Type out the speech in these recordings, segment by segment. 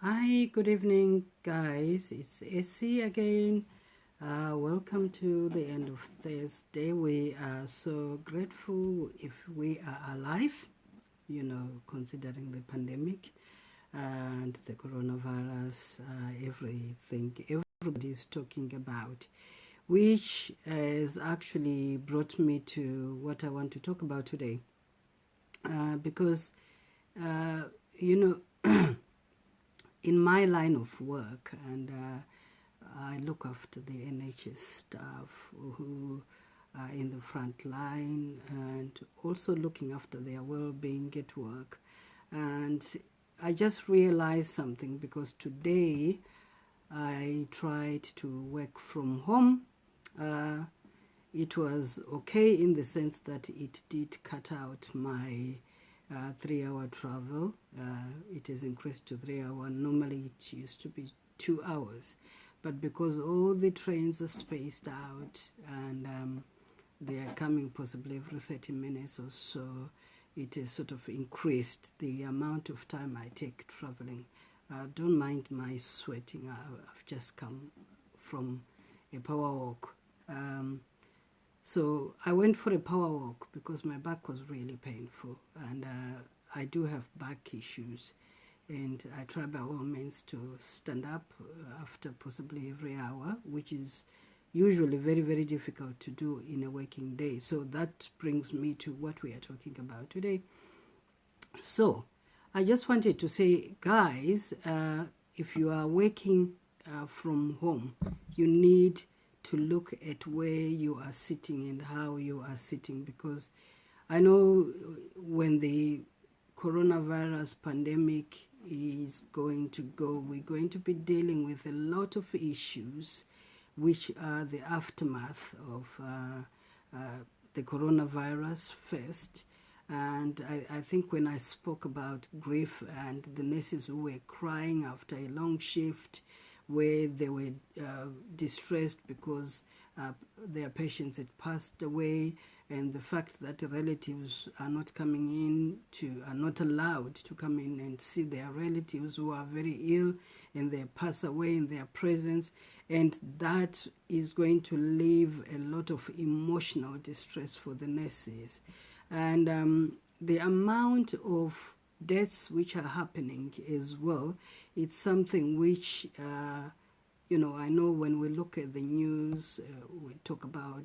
Hi, good evening, guys. It's Essie again. Welcome to the end of Thursday. We are so grateful if we are alive, considering the pandemic and the coronavirus, everything everybody is talking about, which has actually brought me to what I want to talk about today. Because, uh, you know, in my line of work, and I look after the NHS staff who are in the front line and also looking after their well-being at work. And I just realized something because today I tried to work from home. It was okay in the sense that it did cut out my 3-hour travel. It has increased to 3 hours. Normally it used to be 2 hours. But because all the trains are spaced out and they are coming possibly every 30 minutes or so, it has sort of increased the amount of time I take traveling. Don't mind my sweating. I've just come from a power walk. So I went for a power walk because my back was really painful, and I do have back issues, and I try by all means to stand up after possibly every hour, which is usually very, very difficult to do in a working day. So that brings me to what we are talking about today. So I just wanted to say, guys, if you are working from home, you need to look at where you are sitting and how you are sitting, because I know when the coronavirus pandemic is going to go, we're going to be dealing with a lot of issues which are the aftermath of the coronavirus first. And I think when I spoke about grief and the nurses who were crying after a long shift, where they were distressed because their patients had passed away, and the fact that relatives are not are not allowed to come in and see their relatives who are very ill and they pass away in their presence, and that is going to leave a lot of emotional distress for the nurses. And the amount of deaths which are happening as well, it's something which I know when we look at the news, we talk about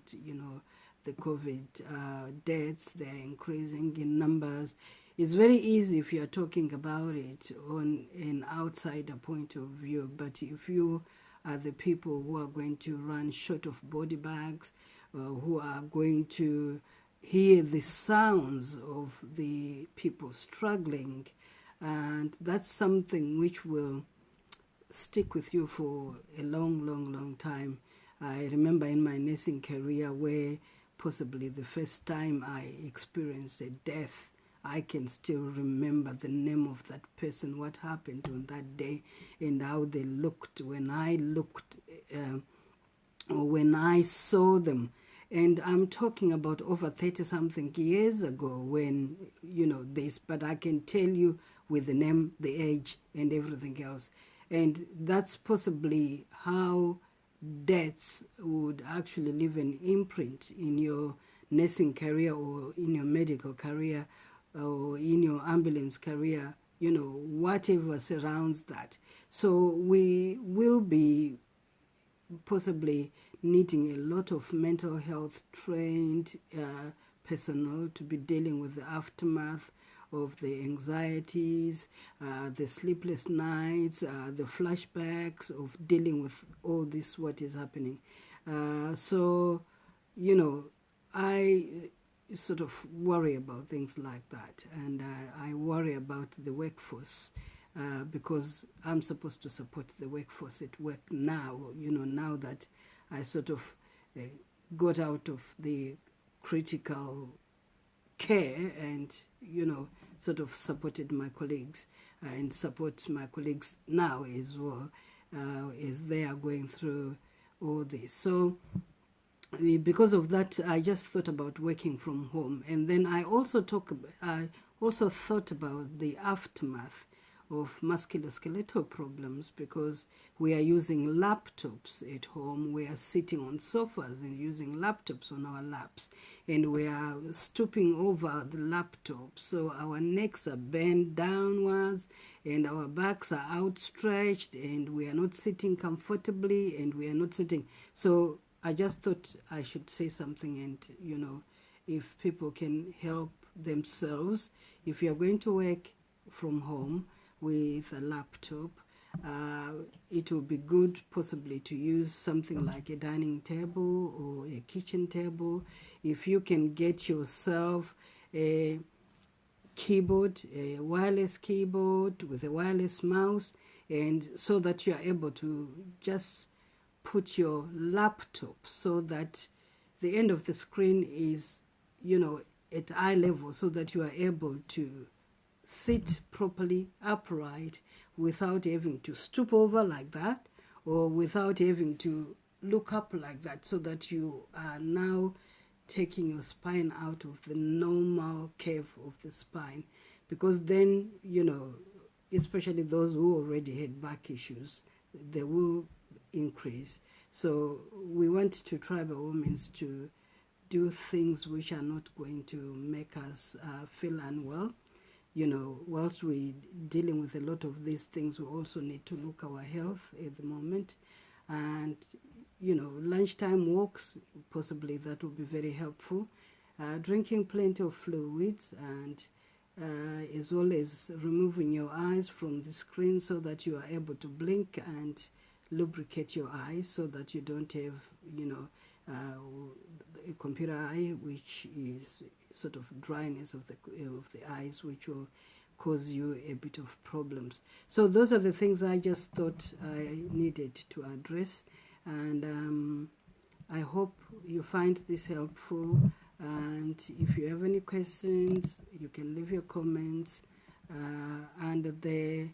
the COVID deaths. They're increasing in numbers. It's very easy if you're talking about it on an outsider point of view, but if you are the people who are going to run short of body bags, who are going to hear the sounds of the people struggling, and that's something which will stick with you for a long, long, long time. I remember in my nursing career where possibly the first time I experienced a death, I can still remember the name of that person, what happened on that day, and how they looked when I looked or when I saw them. And I'm talking about over 30-something years ago when, this, but I can tell you with the name, the age, and everything else. And that's possibly how deaths would actually leave an imprint in your nursing career or in your medical career or in your ambulance career, whatever surrounds that. So we will be possibly needing a lot of mental health trained personnel to be dealing with the aftermath of the anxieties, the sleepless nights, the flashbacks of dealing with all this, what is happening. So, I sort of worry about things like that, and I worry about the workforce. Because I'm supposed to support the workforce at work now, now that I sort of got out of the critical care and, sort of supported my colleagues and support my colleagues now as well, as they are going through all this. So because of that, I just thought about working from home. And then I also thought about the aftermath of musculoskeletal problems because we are using laptops at home. We are sitting on sofas and using laptops on our laps, and we are stooping over the laptop, so our necks are bent downwards and our backs are outstretched, and we are not sitting comfortably, and we are not sitting. So I just thought I should say something, and if people can help themselves, if you're going to work from home with a laptop, it will be good possibly to use something like a dining table or a kitchen table. If you can get yourself a keyboard, a wireless keyboard with a wireless mouse, and so that you are able to just put your laptop so that the end of the screen is at eye level, so that you are able to sit properly upright without having to stoop over like that, or without having to look up like that, so that you are now taking your spine out of the normal curve of the spine. Because then, especially those who already had back issues, they will increase. So we want to try by all means to do things which are not going to make us feel unwell. Whilst we're dealing with a lot of these things, we also need to look our health at the moment. And lunchtime walks, possibly that will be very helpful. Drinking plenty of fluids, and as well as removing your eyes from the screen so that you are able to blink and lubricate your eyes, so that you don't have a computer eye, which is sort of dryness of the eyes, which will cause you a bit of problems. So those are the things I just thought I needed to address, and I hope you find this helpful. And if you have any questions, you can leave your comments under there.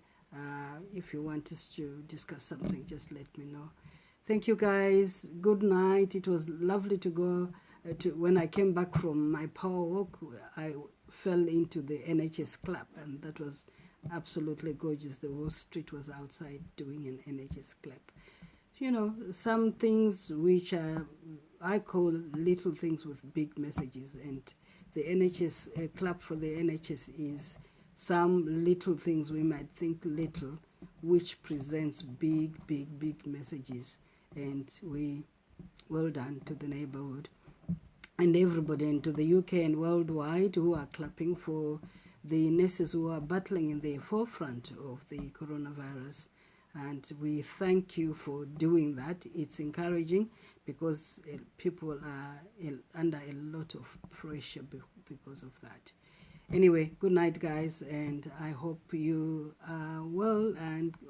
If you want us to discuss something, just let me know. Thank you, guys. Good night. It was lovely to go when I came back from my power walk. I fell into the NHS clap, and that was absolutely gorgeous. The whole street was outside doing an NHS clap. Some things which I call little things with big messages, and the NHS clap for the NHS is some little things we might think little, which presents big messages. And well done to the neighborhood and everybody, and to the UK and worldwide who are clapping for the nurses who are battling in the forefront of the coronavirus. And we thank you for doing that. It's encouraging because people are under a lot of pressure because of that. Anyway, good night, guys, and I hope you are well,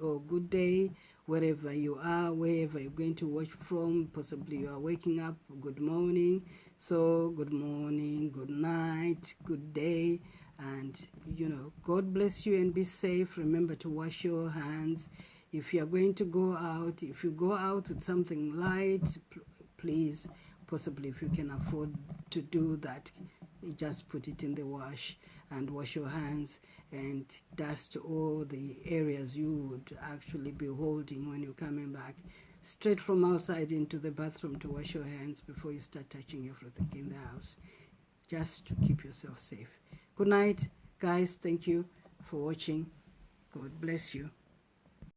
or good day wherever you are, wherever you're going to watch from. Possibly you are waking up. Good morning. So good morning, good night, good day, and God bless you and be safe. Remember to wash your hands. If you are going to go out, if you go out with something light, please, possibly if you can afford to do that, just put it in the wash and wash your hands and dust all the areas you would actually be holding when you're coming back straight from outside into the bathroom to wash your hands before you start touching everything in the house, just to keep yourself safe. Good night, guys. Thank you for watching. God bless you.